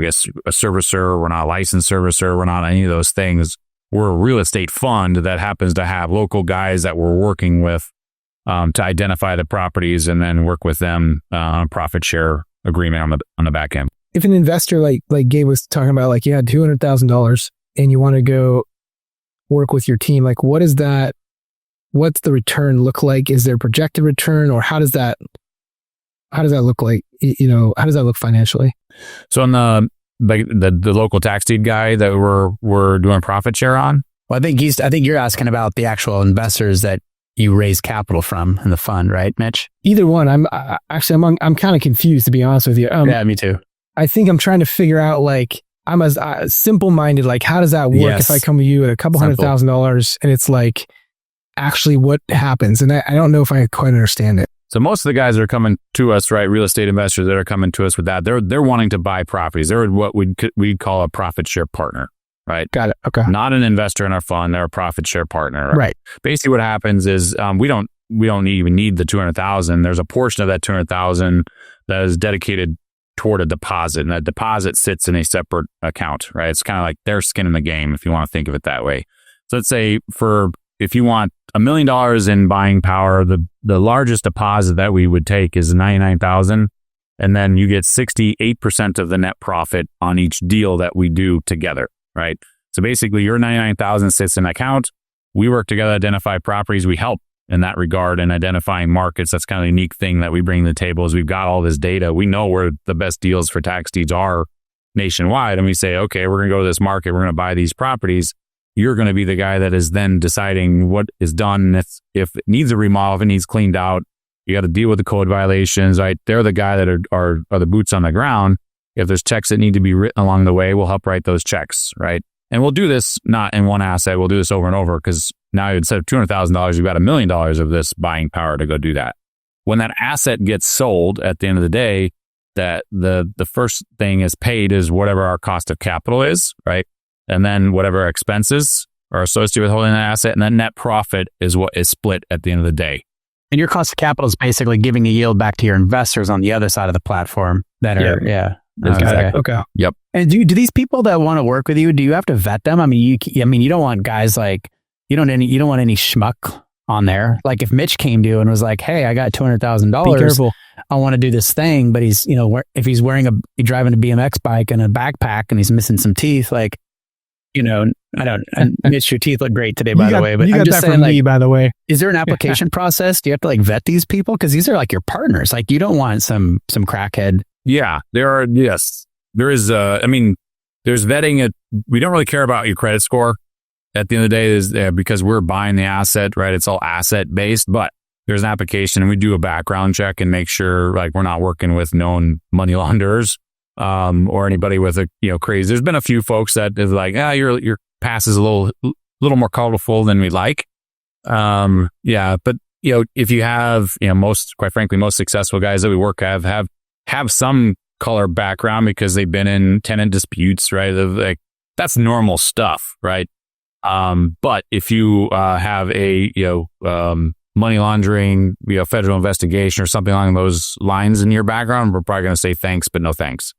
guess a servicer. We're not a licensed servicer. We're not any of those things. We're a real estate fund that happens to have local guys that we're working with to identify the properties and then work with them on a profit share agreement on the back end. If an investor like Gabe was talking about, like you had $200,000 and you want to go work with your team, like what's the return look like? Is there a projected return, or how does that look like? How does that look financially? So on the local tax deed guy that we're doing profit share on. Well, I think you're asking about the actual investors that you raise capital from in the fund, right, Mitch? Either one. I'm kind of confused, to be honest with you. Yeah, me too. I think I'm trying to figure out, like, I'm as simple-minded, like, how does that work if I come to you at a couple $100,000 and it's like actually what happens? And I don't know if I quite understand it. So most of the guys that are coming to us, right, real estate investors that are coming to us with that, they're wanting to buy properties. They're what we'd call a profit share partner, right? Got it. Okay. Not an investor in our fund. They're a profit share partner. Right. Basically what happens is we don't even need the $200,000. There's a portion of that $200,000 that is dedicated toward a deposit, and that deposit sits in a separate account, right? It's kind of like their skin in the game, if you want to think of it that way. So let's say if you want $1 million in buying power, the largest deposit that we would take is $99,000, and then you get 68% of the net profit on each deal that we do together, right? So basically, your $99,000 sits in an account. We work together to identify properties. We help in that regard in identifying markets. That's kind of the unique thing that we bring to the table is we've got all this data. We know where the best deals for tax deeds are nationwide, and we say, okay, we're going to go to this market. We're going to buy these properties. You're going to be the guy that is then deciding what is done. If it needs a remodel, if it needs cleaned out, you got to deal with the code violations, right? They're the guy that are the boots on the ground. If there's checks that need to be written along the way, we'll help write those checks, right? And we'll do this not in one asset. We'll do this over and over because now instead of $200,000, you've got $1 million of this buying power to go do that. When that asset gets sold at the end of the day, that the first thing is paid is whatever our cost of capital is, right? And then whatever expenses are associated with holding that asset, and then net profit is what is split at the end of the day. And your cost of capital is basically giving a yield back to your investors on the other side of the platform that are, Exactly. Okay. Yep. And do these people that want to work with you, do you have to vet them? I mean, you don't want guys like, you don't want any schmuck on there. Like if Mitch came to you and was like, hey, I got $200,000. Be careful. I want to do this thing, but he's, if he's driving a BMX bike and a backpack and he's missing some teeth, like, Mitch, your teeth look great today, by the way. But I'm just saying, me, by the way. Is there an application process? Do you have to vet these people? Because these are like your partners. Like you don't want some crackhead. Yeah, there are. Yes, there is. There's vetting. We don't really care about your credit score. At the end of the day, is because we're buying the asset, right? It's all asset based, but there's an application and we do a background check and make sure we're not working with known money launderers. Or anybody with a crazy. There's been a few folks that is like, your pass is a little more colorful than we like. But if you have most successful guys that we work have some color background because they've been in tenant disputes, right? That's normal stuff, right? But if you have a money laundering, federal investigation or something along those lines in your background, we're probably going to say thanks, but no thanks.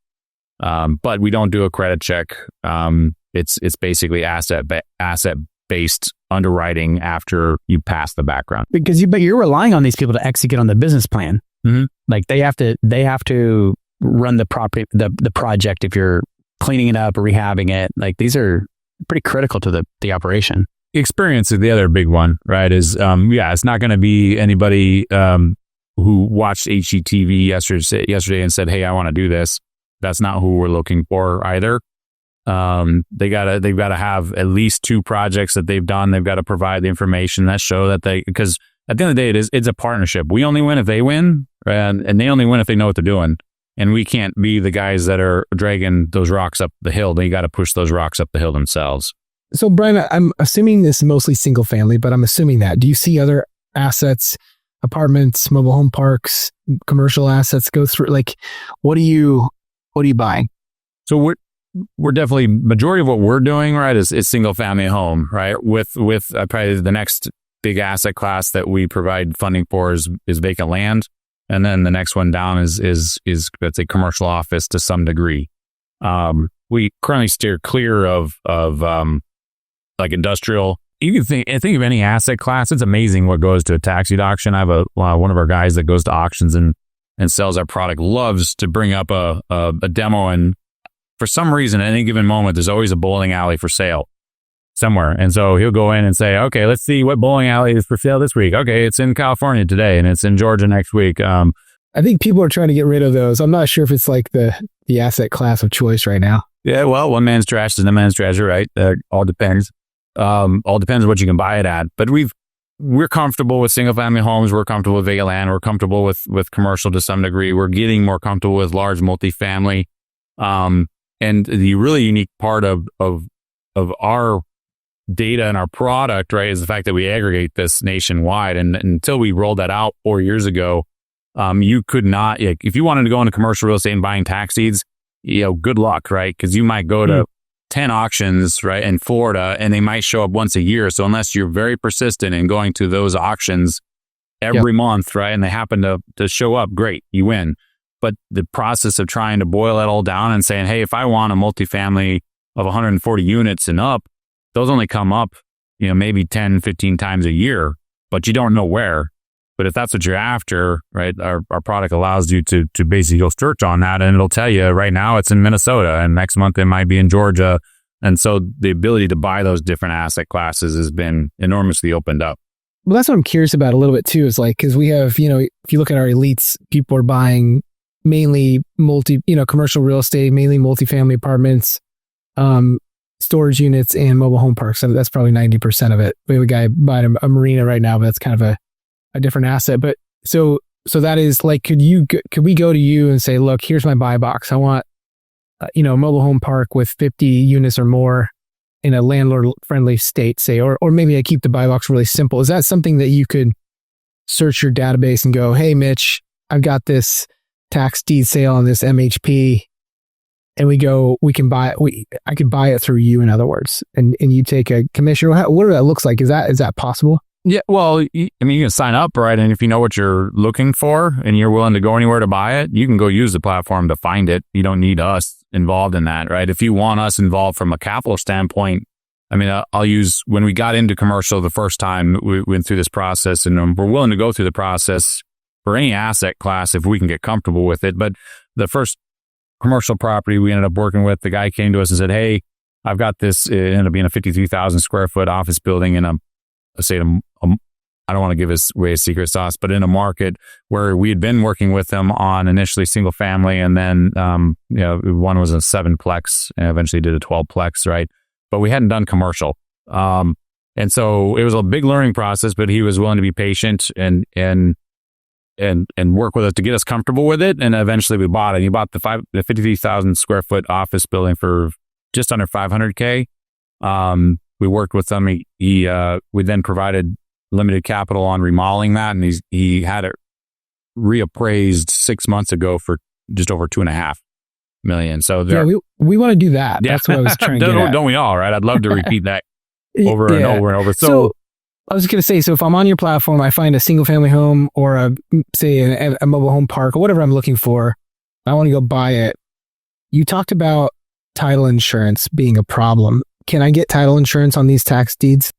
But we don't do a credit check. It's basically asset based underwriting after you pass the background. But you're relying on these people to execute on the business plan. Mm-hmm. Like they have to run the property, the project. If you're cleaning it up or rehabbing it, like these are pretty critical to the operation. Experience is the other big one, right? Is it's not going to be anybody who watched HGTV yesterday and said, "Hey, I want to do this." That's not who we're looking for either. They've got to have at least 2 projects that they've done. They've got to provide the information that show that because at the end of the day, it's a partnership. We only win if they win, and they only win if they know what they're doing. And we can't be the guys that are dragging those rocks up the hill. They got to push those rocks up the hill themselves. So Brian, I'm assuming this is mostly single family, but I'm assuming that. Do you see other assets, apartments, mobile home parks, commercial assets go through? Like, what are you buying? So we're definitely, majority of what we're doing, right, is single family home, right? With probably the next big asset class that we provide funding for is vacant land. And then the next one down is let's say commercial office to some degree. We currently steer clear of like industrial. You can think of any asset class. It's amazing what goes to a tax deed auction. I have one of our guys that goes to auctions and sells our product, loves to bring up a demo, and for some reason at any given moment there's always a bowling alley for sale somewhere. And so he'll go in and say, okay, let's see what bowling alley is for sale this week. Okay, it's in California today and it's in Georgia next week. I think people are trying to get rid of those. I'm not sure if it's like the asset class of choice right now. Yeah, well, one man's trash is another man's treasure, right? All depends. All depends what you can buy it at. But we're comfortable with single family homes. We're comfortable with vacant land. We're comfortable with commercial to some degree. We're getting more comfortable with large multifamily. And the really unique part of our data and our product, right, is the fact that we aggregate this nationwide. And until we rolled that out 4 years ago, you could not, if you wanted to go into commercial real estate and buying tax deeds, good luck, right? Because you might go to 10 auctions, right, in Florida, and they might show up once a year. So unless you're very persistent in going to those auctions every month, right, and they happen to show up, great, you win. But the process of trying to boil it all down and saying, hey, if I want a multifamily of 140 units and up, those only come up, maybe 10, 15 times a year, but you don't know where. But if that's what you're after, right, our product allows you to basically go search on that, and it'll tell you right now it's in Minnesota and next month it might be in Georgia. And so the ability to buy those different asset classes has been enormously opened up. Well, that's what I'm curious about a little bit too, is like, because we have, if you look at our elites, people are buying mainly commercial real estate, mainly multifamily apartments, storage units, and mobile home parks. So that's probably 90% of it. We have a guy buying a marina right now, but that's kind of a different asset. But so that is like, could we go to you and say, look, here's my buy box. I want, a mobile home park with 50 units or more in a landlord friendly state, say, or maybe I keep the buy box really simple. Is that something that you could search your database and go, hey, Mitch, I've got this tax deed sale on this MHP, and I could buy it through you, in other words, and you take a commission. What that looks like? Is that possible? Yeah, well, you can sign up, right? And if you know what you're looking for and you're willing to go anywhere to buy it, you can go use the platform to find it. You don't need us involved in that, right? If you want us involved from a capital standpoint, I'll use, when we got into commercial the first time, we went through this process, and we're willing to go through the process for any asset class if we can get comfortable with it. But the first commercial property we ended up working with, the guy came to us and said, hey, I've got this, it ended up being a 53,000 square foot office building in I don't want to give away his secret sauce, but in a market where we had been working with them on initially single family, and then, one was a 7-plex and eventually did a 12-plex, right? But we hadn't done commercial. And so it was a big learning process, but he was willing to be patient and work with us to get us comfortable with it. And eventually we bought it. He bought the 53,000 square foot office building for just under $500K. We worked with them. We then provided limited capital on remodeling that, and he had it reappraised 6 months ago for just over $2.5 million. So we want to do that. Yeah. That's what I was trying to get at. Don't we all, right? I'd love to repeat that over and over and over. So I was going to say, so if I'm on your platform, I find a single family home or a mobile home park or whatever I'm looking for, I want to go buy it. You talked about title insurance being a problem. Can I get title insurance on these tax deeds?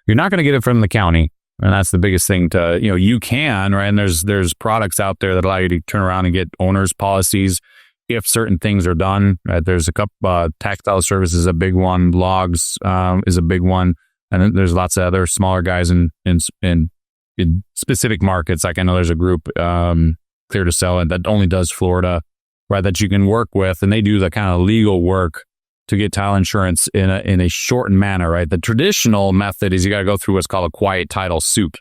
You're not going to get it from the county. And that's the biggest thing you can, right? And there's products out there that allow you to turn around and get owner's policies if certain things are done, right? There's a couple, tactile services is a big one. Logs is a big one. And then there's lots of other smaller guys in specific markets. Like I know there's a group, Clear to Sell, and that only does Florida, right? That you can work with, and they do the kind of legal work to get title insurance in a shortened manner, right? The traditional method is you got to go through what's called a quiet title suit.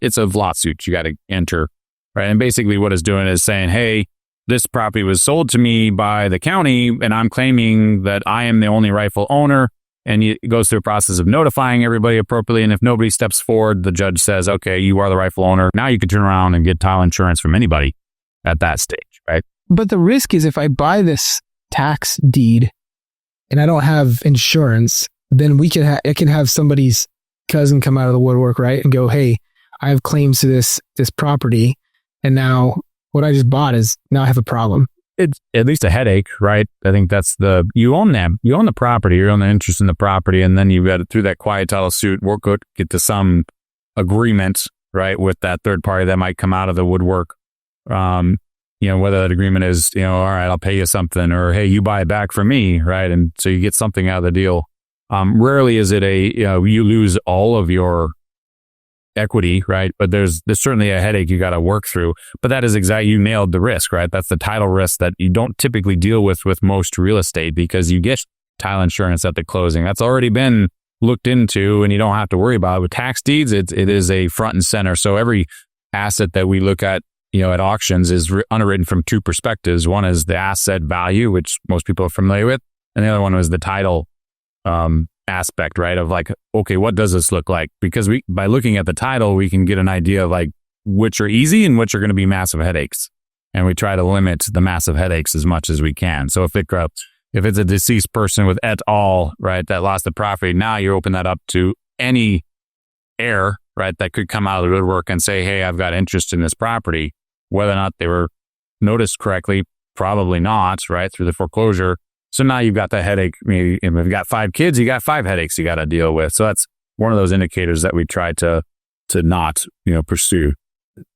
It's a lawsuit you got to enter, right? And basically what it's doing is saying, hey, this property was sold to me by the county and I'm claiming that I am the only rightful owner. And it goes through a process of notifying everybody appropriately. And if nobody steps forward, the judge says, okay, you are the rightful owner. Now you can turn around and get title insurance from anybody at that stage, right? But the risk is if I buy this tax deed and I don't have insurance, then it can have somebody's cousin come out of the woodwork, right? And go, hey, I have claims to this property. And now what I just bought is now I have a problem. It's at least a headache, right? I think that's you own the property, you own the interest in the property, and then you've got to, through that quiet title suit, get to some agreement, right, with that third party that might come out of the woodwork. Whether that agreement is, all right, I'll pay you something, or hey, you buy it back from me, right? And so you get something out of the deal. Rarely is it you lose all of your equity, right? But there's certainly a headache you got to work through. But that is exactly, you nailed the risk, right? That's the title risk that you don't typically deal with most real estate, because you get title insurance at the closing. That's already been looked into and you don't have to worry about it. With tax deeds, it is a front and center. So every asset that we look at, at auctions is underwritten from two perspectives. One is the asset value, which most people are familiar with. And the other one was the title aspect, right? Of like, okay, what does this look like? Because by looking at the title, we can get an idea of like which are easy and which are going to be massive headaches. And we try to limit the massive headaches as much as we can. So if it's a deceased person with et al., right, that lost the property, now you open that up to any heir, right, that could come out of the woodwork and say, hey, I've got interest in this property. Whether or not they were noticed correctly, probably not, right, through the foreclosure. So now you've got that headache. Maybe if you've got 5 kids, you got 5 headaches you got to deal with. So that's one of those indicators that we try to not, pursue.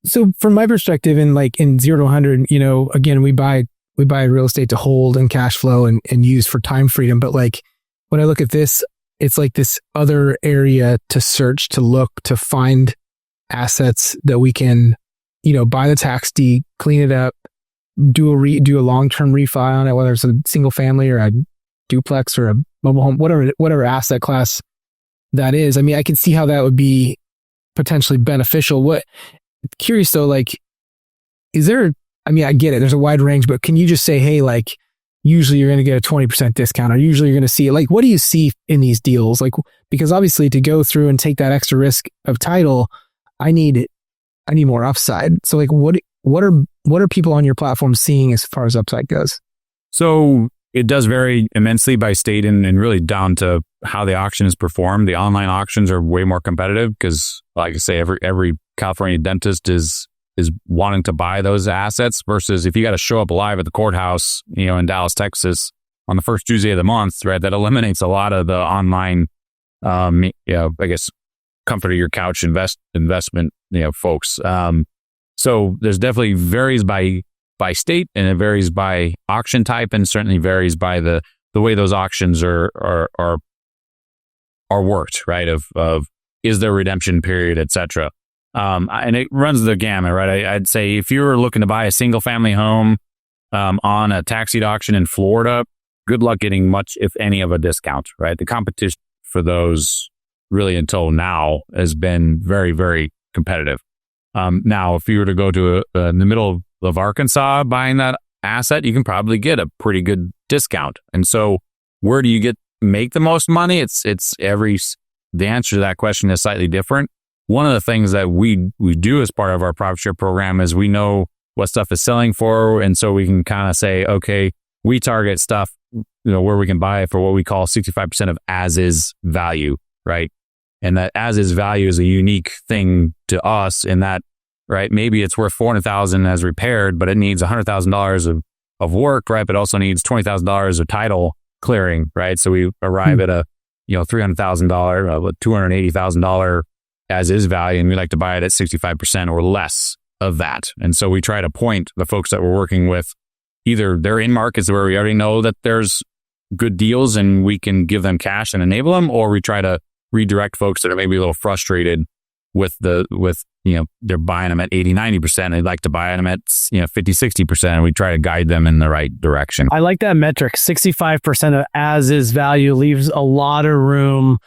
So from my perspective, in 0 to 100, again, we buy real estate to hold and cash flow and use for time freedom. But when I look at this, it's like this other area to search, to look, to find assets that we can, buy the tax deed, clean it up, do a long-term refi on it, whether it's a single family or a duplex or a mobile home, whatever asset class that is. I mean, I can see how that would be potentially beneficial. Curious though, I get it. There's a wide range, but can you just say, hey, usually you're going to get a 20% discount, or usually you're going to see what do you see in these deals? Because obviously to go through and take that extra risk of title, I need more upside. So what are people on your platform seeing as far as upside goes? So it does vary immensely by state and really down to how the auction is performed. The online auctions are way more competitive because, like I say, every California dentist is wanting to buy those assets, versus if you got to show up live at the courthouse, in Dallas, Texas on the first Tuesday of the month, right? That eliminates a lot of the online, I guess, comfort of your couch investment, folks. So there's definitely varies by state, and it varies by auction type, and certainly varies by the way those auctions are worked, right? Of is there a redemption period, et cetera. And it runs the gamut, right? I'd say if you're looking to buy a single family home on a tax deed auction in Florida, good luck getting much, if any, of a discount, right? The competition for those really until now has been very, very competitive. Now, if you were to go to in the middle of Arkansas buying that asset, you can probably get a pretty good discount. And so where do you make the most money? The answer to that question is slightly different. One of the things that we do as part of our profit share program is we know what stuff is selling for. And so we can kind of say, okay, we target stuff, where we can buy it for what we call 65% of as is value, right? And that as is value is a unique thing to us in that, right? Maybe it's worth $400,000 as repaired, but it needs $100,000 of work, right? But also needs $20,000 of title clearing, right? So we arrive at a, $300,000, $280,000 as is value, and we like to buy it at 65% or less of that. And so we try to point the folks that we're working with, either they're in markets where we already know that there's good deals and we can give them cash and enable them, or we try to redirect folks that are maybe a little frustrated with they're buying them at 80, 90%. They'd like to buy them at 50, 60%. And we try to guide them in the right direction. I like that metric. 65% of as is value leaves a lot of room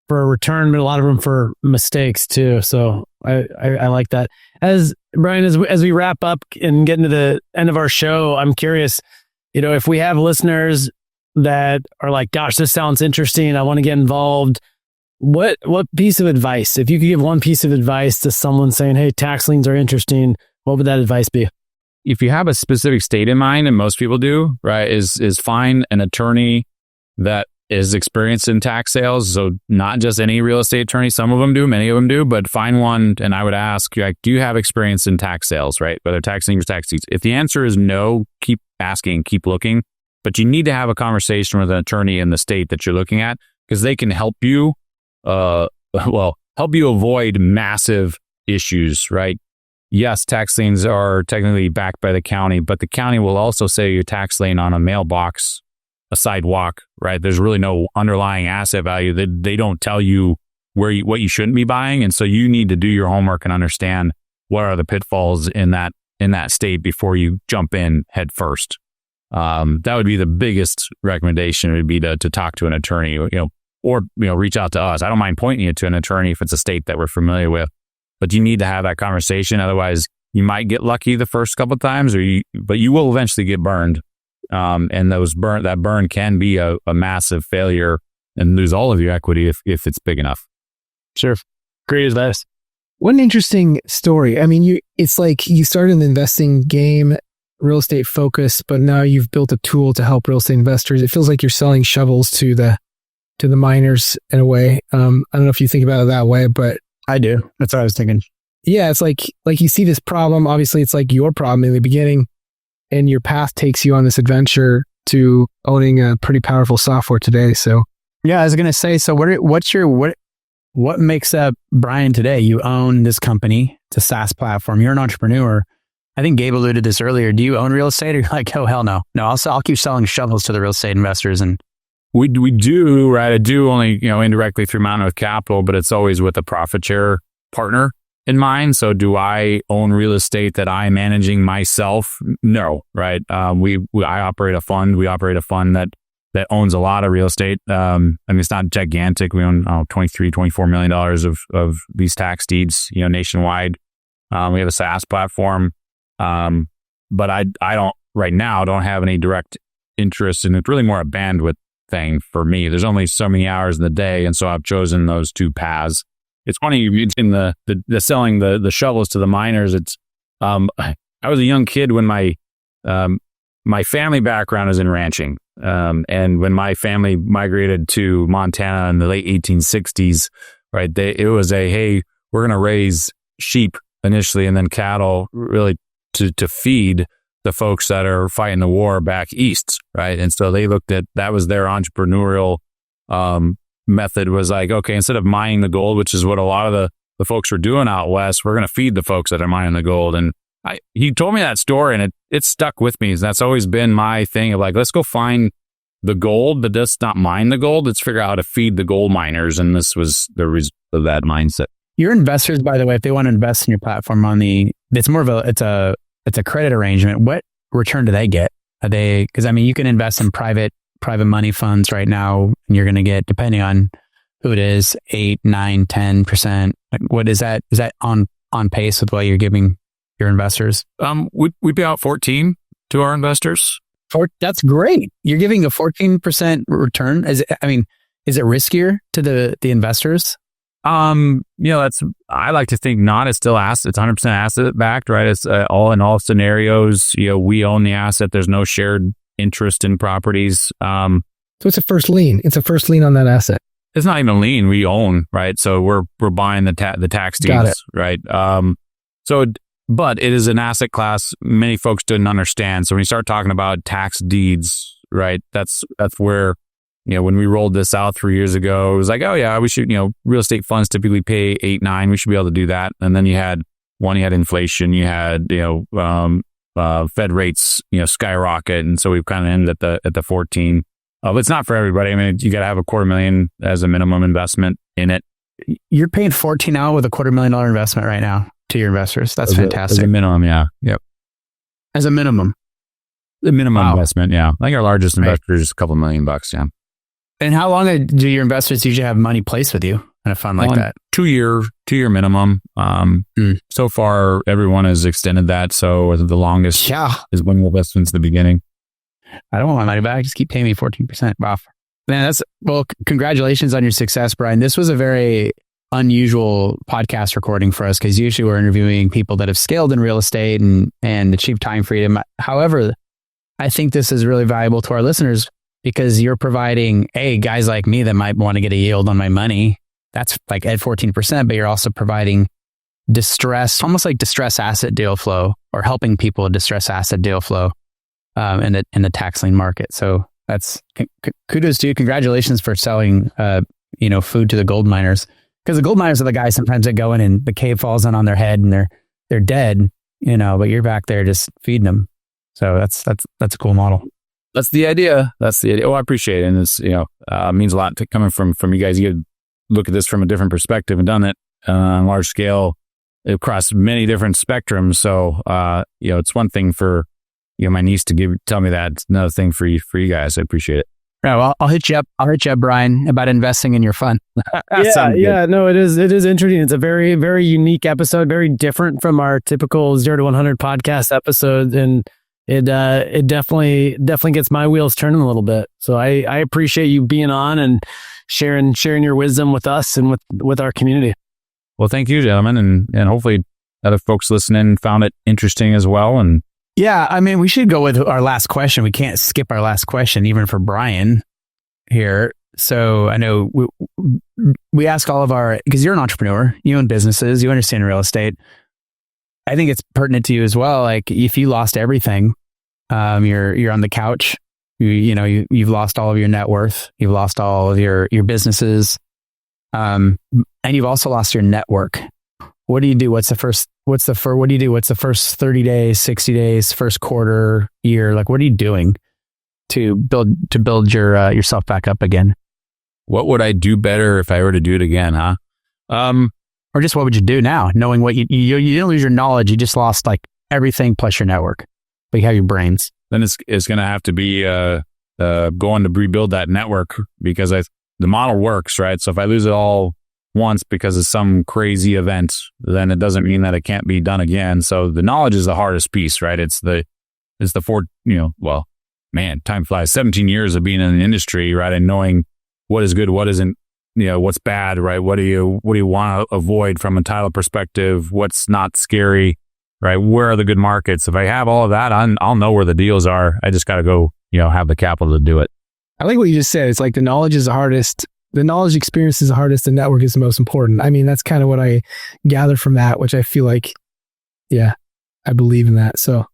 for a return, but a lot of them for mistakes too. So I like that. As Brian, as we wrap up and get into the end of our show, I'm curious, if we have listeners that are like, gosh, this sounds interesting, I want to get involved. What piece of advice, if you could give one piece of advice to someone saying, hey, tax liens are interesting, what would that advice be? If you have a specific state in mind, and most people do, right, is find an attorney that is experienced in tax sales. So not just any real estate attorney. Some of them do, many of them do, but find one. And I would ask, like, do you have experience in tax sales, right? Whether tax liens or tax deeds. If the answer is no, keep asking, keep looking. But you need to have a conversation with an attorney in the state that you're looking at, because they can help you, help you avoid massive issues, right? Yes, tax liens are technically backed by the county, but the county will also say your tax lien on a mailbox, a sidewalk, right? There's really no underlying asset value. They don't tell you what you shouldn't be buying. And so you need to do your homework and understand what are the pitfalls in that state before you jump in head first. That would be the biggest recommendation, would be to talk to an attorney, or reach out to us. I don't mind pointing you to an attorney if it's a state that we're familiar with, but you need to have that conversation. Otherwise, you might get lucky the first couple of times, but you will eventually get burned. And that burn can be a massive failure and lose all of your equity if it's big enough. Sure. Great advice. What an interesting story. I mean, it's like you started in the investing game, real estate focus, but now you've built a tool to help real estate investors. It feels like you're selling shovels to the miners in a way. I don't know if you think about it that way, but I do. That's what I was thinking. Yeah, it's like you see this problem. Obviously, it's like your problem in the beginning, and your path takes you on this adventure to owning a pretty powerful software today. So yeah, I was gonna say. So what makes up Brian today? You own this company. It's a SaaS platform. You're an entrepreneur. I think Gabe alluded to this earlier. Do you own real estate, or you're like, oh hell no, I'll keep selling shovels to the real estate investors? And we do, right? I do only indirectly through Mountain Earth Capital, but it's always with a profit share partner in mind. So do I own real estate that I'm managing myself? No, right? I operate a fund. We operate a fund that owns a lot of real estate. It's not gigantic. We own $23-24 million of these tax deeds, nationwide. We have a SaaS platform, but I don't right now don't have any direct interest, and it's really more a bandwidth thing for me. There's only so many hours in the day, and so I've chosen those two paths. It's funny in the selling the shovels to the miners. It's I was a young kid when my family background is in ranching, and when my family migrated to Montana in the late 1860s, right? It was hey, we're going to raise sheep initially, and then cattle, really to feed the folks that are fighting the war back east, right? And so they looked at that was their entrepreneurial method, was like, okay, instead of mining the gold, which is what a lot of the folks were doing out west, we're going to feed the folks that are mining the gold. And he told me that story, and it stuck with me. That's always been my thing of like, let's go find the gold, but let's not mine the gold. Let's figure out how to feed the gold miners. And this was the result of that mindset. Your investors, by the way, if they want to invest in your platform it's more of it's a credit arrangement. What return do they get? Are they, because you can invest in private money funds right now, and you're going to get, depending on who it is, 8, 9, 10%. What is that? Is that on pace with what you're giving your investors? We pay out 14 to our investors. That's great. You're giving a 14% return. Is it riskier to the investors? I like to think not. It's still asset. It's 100% asset backed, right? It's in all scenarios. We own the asset. There's no shared interest in properties. So it's a first lien. It's a first lien on that asset. It's not even a lien. We own, right? So we're buying the tax deeds. Got it. Right? But it is an asset class many folks didn't understand. So when you start talking about tax deeds, right? That's where, when we rolled this out 3 years ago, it was like, oh yeah, we should, real estate funds typically pay 8, 9. We should be able to do that. And then you had inflation, you had, Fed rates, skyrocket. And so we've kind of ended at the 14. But it's not for everybody. You got to have $250,000 as a minimum investment in it. You're paying 14 out with $250,000 investment right now to your investors. That's fantastic. As a minimum, yeah. Yep. As a minimum. The minimum investment, yeah. I think our largest investor is $2 million, yeah. And how long do your investors usually have money placed with you in a fund like that? 2-year minimum. So far, everyone has extended that. So the longest is when we'll invest since the beginning. I don't want my money back. Just keep paying me 14%. Wow. Man, congratulations on your success, Brian. This was a very unusual podcast recording for us because usually we're interviewing people that have scaled in real estate and achieved time freedom. However, I think this is really valuable to our listeners because you're providing guys like me that might want to get a yield on my money. That's like at 14%, but you're also providing almost like distress asset deal flow or helping people with distress asset deal flow in the tax lien market. So that's kudos to you. Congratulations for selling food to the gold miners. Because the gold miners are the guys sometimes that go in and the cave falls in on their head and they're dead, but you're back there just feeding them. So that's a cool model. That's the idea. Oh, I appreciate it. And it's, means a lot to coming from you guys. You look at this from a different perspective and done it on large scale across many different spectrums. So, it's one thing for, my niece to tell me that. It's another thing for you guys. I appreciate it. Yeah, well, I'll hit you up, Brian, about investing in your fund. No, it is interesting. It's a very, very unique episode, very different from our typical 0 to 100 podcast episodes, and it definitely gets my wheels turning a little bit. So I appreciate you being on and sharing your wisdom with us and with our community. Well, thank you, gentlemen, and hopefully other folks listening found it interesting as well. And yeah, I mean, we should go with our last question. We can't skip our last question, even for Brian here. So I know we ask all of because you're an entrepreneur, you own businesses, you understand real estate. I think it's pertinent to you as well. Like if you lost everything, you're on the couch, you've lost all of your net worth, you've lost all of your businesses, and you've also lost your network. What do you do? What's the first 30 days, 60 days, first quarter, year? Like, what are you doing to build yourself back up again? What would I do better if I were to do it again, huh? Or just what would you do now, knowing what you didn't lose your knowledge, you just lost like everything plus your network, but you have your brains. Then it's going to have to be going to rebuild that network because the model works, right? So if I lose it all once because of some crazy event, then it doesn't mean that it can't be done again. So the knowledge is the hardest piece, right? It's the time flies, 17 years of being in the industry, right? And knowing what is good, what isn't, what's bad, right? What do you want to avoid from a title perspective? What's not scary, right? Where are the good markets? If I have all of that, I'll know where the deals are. I just got to go, have the capital to do it. I like what you just said. It's like the knowledge is the hardest. The knowledge experience is the hardest. The network is the most important. I mean, that's kind of what I gather from that, which I feel like, I believe in that. So,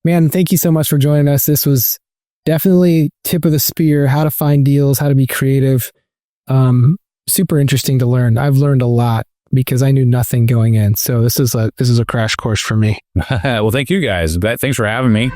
man, thank you so much for joining us. This was definitely tip of the spear, how to find deals, how to be creative. Super interesting to learn. I've learned a lot because I knew nothing going in. So this is a crash course for me. Well, thank you guys. Thanks for having me.